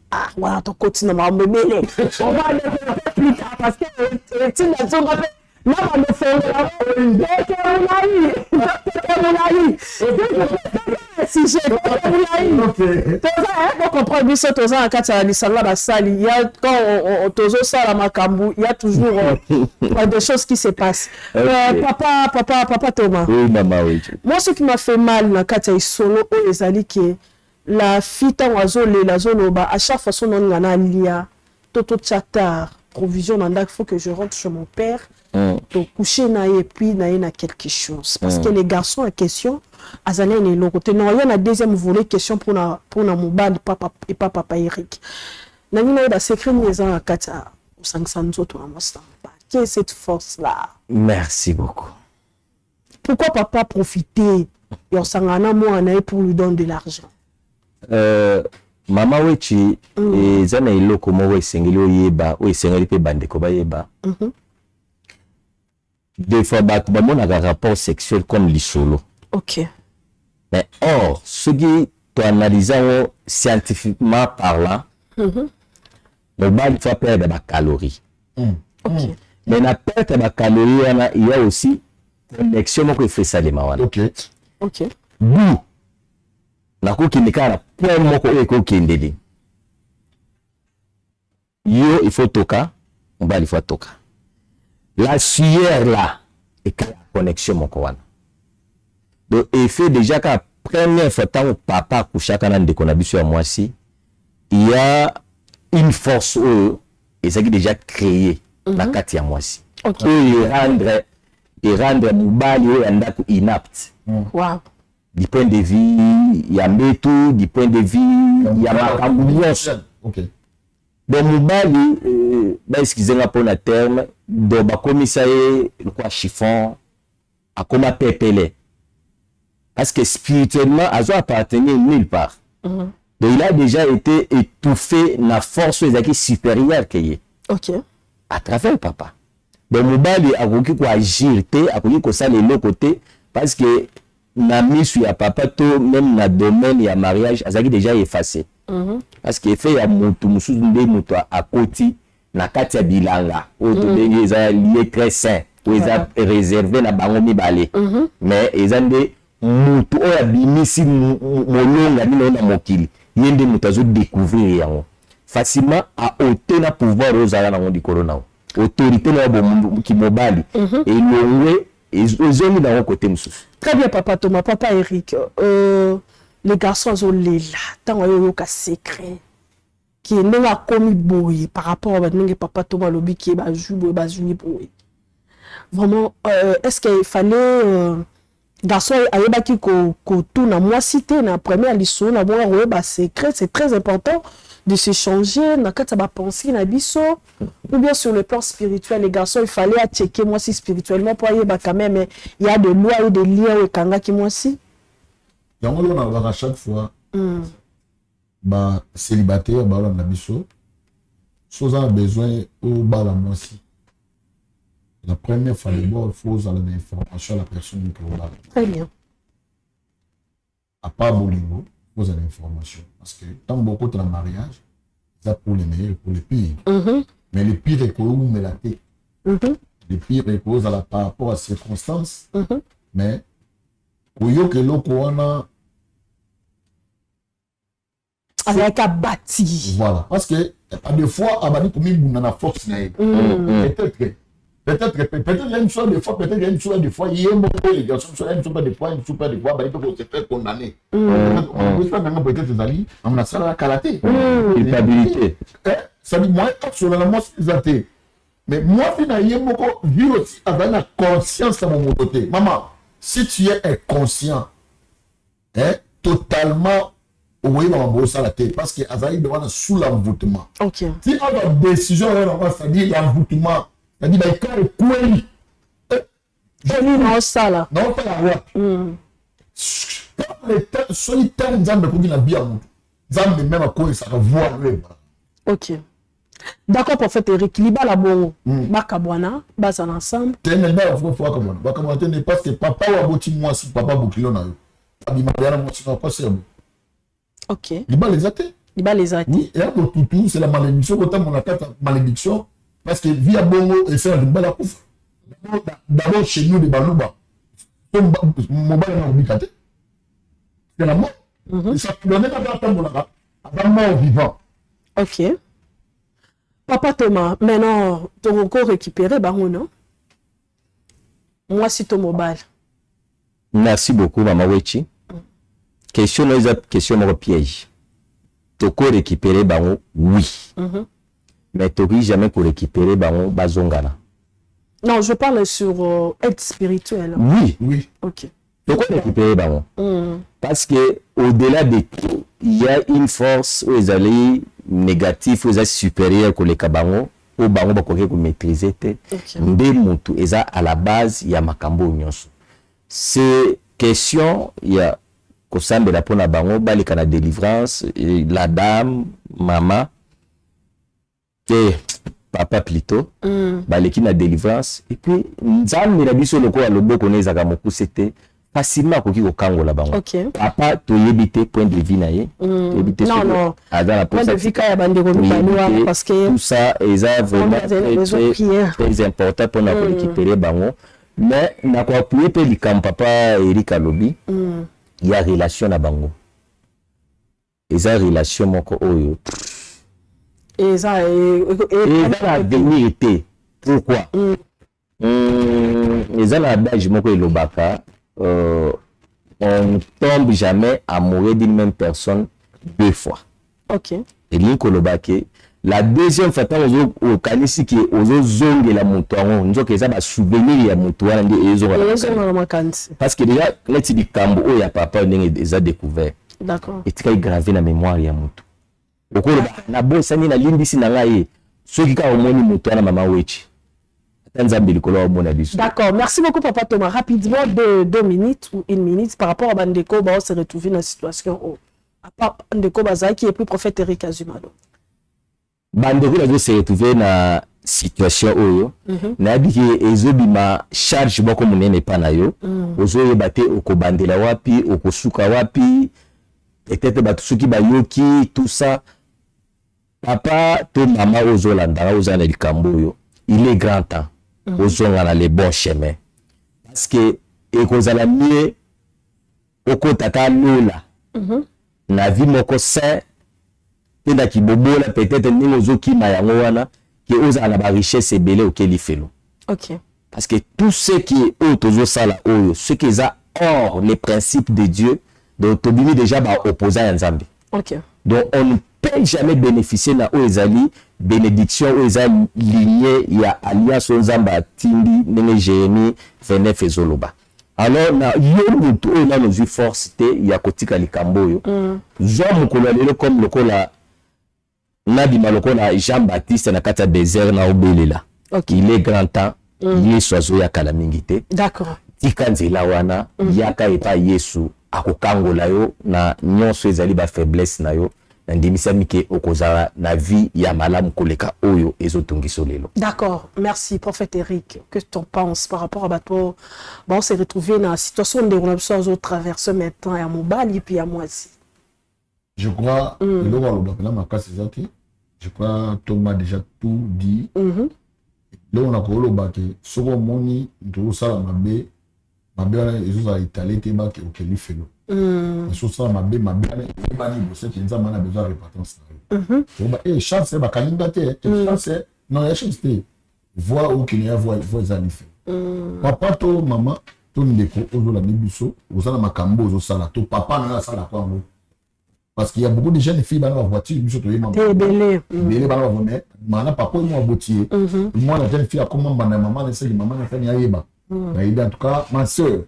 Ah ouais ton continue on me mêler. On va aller plus tard parce que tu n'as pas fait là on me fait si j'ai pour comprendre bien ça tous en quatre ça la salle il y a quand tous ça la makambu il y a toujours des choses qui se passent. Papa Thomas. Oui maman oui. Moi ce qui m'a fait mal dans quatre solo les ali que la fille tant oiseau la zone à chaque fois son on a lia toto chatar provision il faut que je rentre chez mon père pour coucher et puis na quelque chose parce que les garçons en question azalé ne l'autre côté non il y a la deuxième volet question pour na mobile papa et papa Eric na ni na secret maison à kata 500 autres en master qu'est cette force là. Merci beaucoup. Pourquoi papa profiter et sangana moi na pour lui donner de l'argent? Mama wechi ezana iloko mo wesengeli oyeba wesengeli pe bandeko bayeba. des fois on a un rapport sexuel comme les solos. OK. Mais or, ce qui tu analyses scientifiquement parlant, le bal il faut perdre des calories. OK. Mais la perte de calories, il y a aussi connexion qui fait ça les mawana. OK. OK. D'où la ko qui n'est qu'à point moko eko kendeli. Yo il faut toka, on va il faut toka. La sueur là et la connexion moko wana. Donc effet déjà qu'à première fois tant papa coucha kana ndeko na biso ya mwasi, il y a une force et ça qui déjà créé la kati ya mwasi. OK. Et rendre mobali ndako inapte. Wow. Du point de vue ya mbetu, du point de vue ya makambo nyonso. OK. Donc mobali excusez-moi pour le terme, donc bakomisa ye quoi chiffon akoma pepele. Parce que spirituellement azo appartenir nulle part. Donc il a déjà été étouffé na force ezaki supérieure que ye. OK. À travers papa. Donc mobali akoki ko agir te, akoki ko sala le côté parce que na misu ya papa to même na domaine ya mariage azaki déjà effacé. Parce que fait ya mutu mususu nde mutu akoti na kati ya bilanga o to ndenge eza lié très sain o eza réservé na bango mibale. Mais eza nde mutu o ya bimisi molonga bino na mokili yende mutu azo découvrir yango facilement à ôter na pouvoir ozala na ndi corona autorité na bo ki mobali et longwe ils ont mis dans côté mususu. Très bien papa Thomas, papa Eric, les garçons ont les là tant yo ka secret qui est n'a commis boy par rapport à papa Thomas lobi qui ba jouer boy. Vraiment est-ce qu'il fallait garçon ayebaki ko tout na moi cité na première leçon na bon ba secret, c'est très important de s'échanger na kata ba penser na biso ou bien sur le plan spirituel les garçons il fallait checker moi si spirituellement pour ayeba quand même il y a des lois et des liens au kanga qui moi si yango on a à chaque fois ba célibataire ba na biso chose a besoin au ba la moi si la première fois il faut avoir l'information à la personne qui va. Très bien. À part bolingo vous avez l'information parce que tant beaucoup de mariage ça pour les meilleurs pour les pires mais les pires est que où me la tête les pires est cause à la par rapport à circonstances mais pour que l'autre on avec un bâti voilà parce que à des fois abani comme une na force na peut-être il y a une chose des fois peut-être il y a une chose des fois il y a les garçons sont une chose des fois une super des fois bah il faut se faire condamner on peut faire même peut-être des alliés on a ça la kalaté culpabilité ça dit moi sur la moi c'est mais moi finalement vu aussi avec la conscience à mon côté maman si tu es inconscient totalement oui on va ça la tête parce que Azaï doit sous l'envoûtement. OK. Si on a une décision on va se dire l'envoûtement. C'est-à-dire bah quand le coin non ça là. Non pas la loi. Quand les temps solitaires nzambe ko na bia mu. Nzambe même à quoi ça va voir le. OK. D'accord prophète Eric liba la bongo. Bakabwana basa ensemble. Tellement là faut comme on. Bakabwana tenez parce que papa wa boti moi si papa bokilo na yo. Abi mariana moi si pas c'est bon. OK. Liba les athées. Liba les athées. Oui, et là pour tout c'est la malédiction quand on a malédiction. Parce que via Bongo et c'est une belle coupe. D'abord chez nous, les Balouba, mon bal est en Bicate. C'est la mort. Ça peut donner à la mort vivant. OK. Papa Thomas, maintenant, tu as encore récupéré Baron, non? Moi, c'est ton mobile. Merci beaucoup, Maman Wechi. Question, mon piège. Tu as récupéré Baron? Oui. Mais tu n'as jamais pour récupérer Bazongana. Non, je parle sur aide spirituelle. Oui. OK. Donc on récupérer Baron. Parce que au-delà de tout, il y a une force où ils allaient négatif, où ils allaient supérieur que les Kabango, où Bango Bakoke pour maîtriser. Ndé Moutou, ils à la base, il y a Makambo Nyonso. C'est question, il y a Kosambe la Pona Bango, Balikana délivrance, la dame, maman. papa plutôt baleki na délivrance et puis nzambe na biso lokola loboko nezaka mokuse te facilement akoki kokangola bango papa toyebi te point de vue na ye toyebi te non aza na point de vue ka ya bandeko mibali wana parce que tout ça eza vraiment très important pour na récupérer bango mais na ko appuyer pe likambo papa Eric alobi ya relation na bango eza relation moko oyo eza la vérité pourquoi eza la adage moko elobaka on ne tombe jamais amoureux d'une même personne deux fois. Ok. Et l'inkolobake la deuxième fois tant au kanisi qui ozo zonge la moutouan nzo que ça va souvenir ya moutouan ndi ezo la parce que déjà leti di kambo o ya papa ndenge déjà découvert. D'accord. Et très gravé na mémoire ya moutou. Okolo na bo sani na limbisi na ngai soki ka omoni moutouan na mama wechi. D'accord, merci beaucoup Papa Thomas. Rapidement, 2 minutes ou 1 minute par rapport à Bandeko, on s'est retrouvé dans la situation à part Bandeko Baza qui est plus prophète Eric Azumalo. Bandeko s'est retrouvé dans la situation où na dit que ezobima charge boko munene pa na yo ozoye bate okobandela wapi okosuka wapi peut-être batusuki bayoki tout ça papa to mama ozolanda ozana likambo yo il est grand temps ozonga na les bons chemins parce que ekozala mieux okotaka lola na vie moko sain tenda kibobola peut-être ndenge ozokima yango wana ke ozala na ba richesse ebele okeli felo. OK. Parce que tout ce qui est autour sala oyo ce qui est hors les principes de Dieu donc tobimi déjà ba opposant ya Nzambe. OK. Donc on ne peut jamais bénéficier na oezali bénédiction oezali lignée ya alliance Nzamba tindi ndenge Jérémie 29 ezoloba. Alors na yo mutu oyo na nos force te ya kotika likambo yo. Zo mukolo lelo comme lokola Nabi Malokola Jean-Baptiste na kata désert na obelela. Okay. Il est grand temps. Yesu azo ya kala mingite. D'accord. Tikanzela wana yaka epa Yesu akokangola yo na nyonso ezali ba faiblesse na yo. Ndimisa mike okozala na vie ya malamu koleka oyo ezotungiso lelo. D'accord. Merci prophète Eric. Que tu en penses par rapport à bateau? Bon, on s'est retrouvé dans la situation de on a traversé maintenant à Mobali puis à Moisi. Je crois, je crois que Thomas a déjà tout dit. Là, on a dit que si on moni, on a dit que on a italien qui est OK lui fait le. Si on a dit que on a besoin de répétence. Et chance c'est bakangate, chance non ya chance c'est voir où qu'il y a voir les alifs. Papa to maman to ndeko ozo la biso, oza na makambo ozo sala to papa na sala kwa ngo. Parce qu'il y a beaucoup de jeunes filles dans la voiture, ils sont belé dans la voiture. Maintenant, papa, moi, boutier. Moi, la jeune fille a comment ma maman, elle sait que maman a fait niaïba. En tout cas, ma soeur,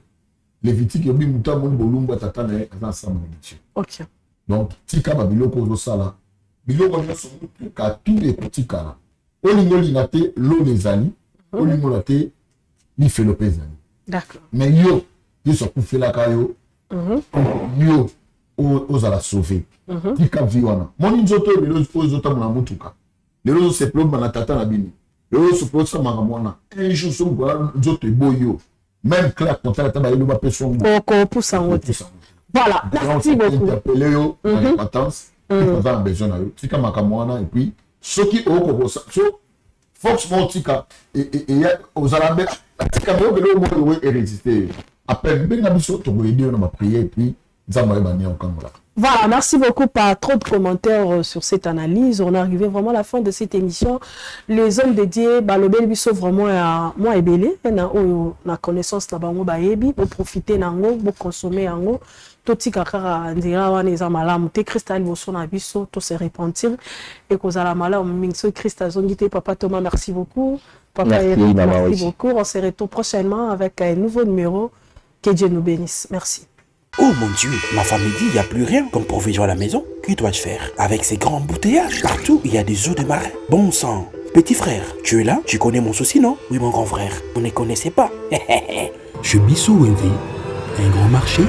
les vitiques, ils ont mis mon bolumba tata dans sa malédiction. Ok. Donc, tika babilo kozo sala. Bilo kozo son ka tous les petits cas. Olingo linate l'eau les amis. Olingo late ni fait le paysan. D'accord. Mais yo sont pour faire la caillou. Yo aux à la sauver. Tika viwana. Mon inzoto les autres mon amutuka. Les autres se plomb na tata na bini. Les autres se plomb sa magamona. Un jour son voilà autres boyo. Même claque quand la table le va personne. Beaucoup pour ça. Voilà. Merci beaucoup. Interpeller yo en importance. On a besoin na yo. Tika magamona et puis ceux qui au ça. Fox Montika et aux alabés. Tika mo belo mo résister. Après ben abiso to go aider na prière et puis voilà, merci beaucoup. Pas trop de commentaires sur cette analyse. On est arrivé vraiment à la fin de cette émission. Les hommes dédiés, le bel biso vraiment à moi et belé. Na connaissance là-bas, pour profiter nango, pour consommer nango. Tout ce kakara ndira wana eza malamu te cristal boso na biso to se repentir et kozala malamu mingso Christ azongite. Papa Thomas, merci beaucoup. Papa Eric, merci beaucoup. On se retrouve prochainement avec un nouveau numéro. Que Dieu nous bénisse. Merci. Oh mon Dieu, ma femme me dit il n'y a plus rien comme provision à la maison. Que dois-je faire? Avec ces grands embouteillages, partout il y a des eaux de marin. Bon sang. Petit frère, tu es là? Tu connais mon souci, non? Oui, mon grand frère. Vous ne connaissez pas. Chez Bissou Wendy, un grand marché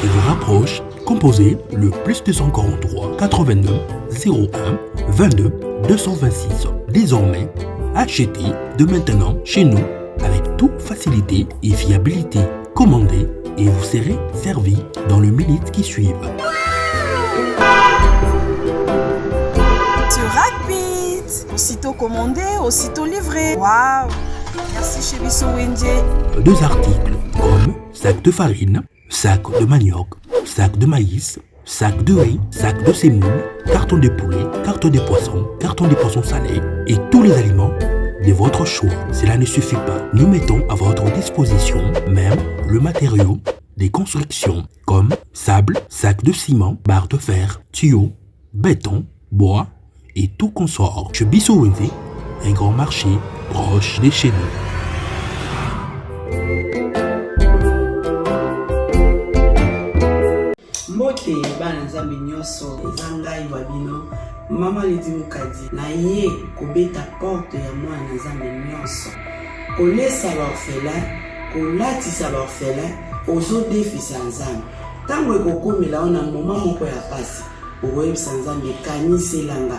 qui vous rapproche. Composez le +243 89 01 22 226. Désormais, achetez de maintenant chez nous avec toute facilité et fiabilité. Commandez et vous serez servi dans les minutes qui suivent. C'est rapide. Aussitôt commandé, aussitôt livré. Waouh! Merci chez Bissou Wendy. 2 articles comme sac de farine, sac de manioc, sac de maïs, sac de riz, sac de semoule, carton de poulet, carton de poisson salé et tous les aliments de votre choix. Cela ne suffit pas. Nous mettons à votre disposition même le matériau des constructions comme sable, sac de ciment, barre de fer, tuyaux, béton, bois et tout consort. Chez Bissou Wendy, un grand marché proche de chez nous. Mbote bana nzambe nyonso eza ngai wabino mama ledi mukadi na ye kobeta porte ya mwana nzambe nyonso kolesa baorphelin kolatisa baorphelin ozodefisa nzambe ntango ekokomela ona moma moko ya pasi okoyebisa nzambe kaniselanga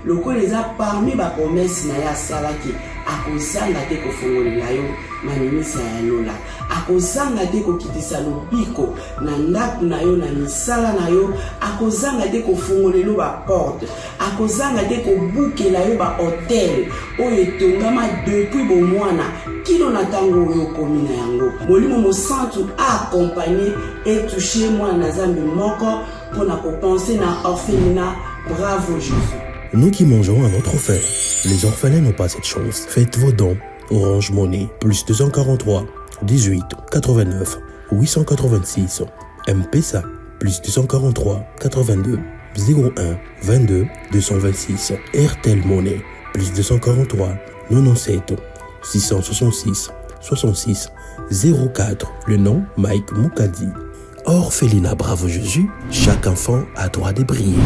lokola eza parmi bapromese na ye asalaki akozanga te kofongolela yo manimisa ya lola akozanga te kokitisa lobiko na ndako na yo na misala na yo akozanga te kofongolela baporte akozanga te kobukela yo bahotel oyo etongama depuis bomwana kino na ntango oyo okomi na yango molimo mosantu aakompagne etouche mwana na nzambe moko mpona kopense na orphelinat. Bravo Jésus. Nous qui mangeons à notre faim, les orphelins n'ont pas cette chance. Faites vos dons. Orange Money, plus 243 18 89 886. M-Pesa, plus 243 82 01 22 226. RTL Money, plus 243 97 666 66 04. Le nom Mike Moukadi. Orphelinat Bravo Jésus, chaque enfant a droit de briller.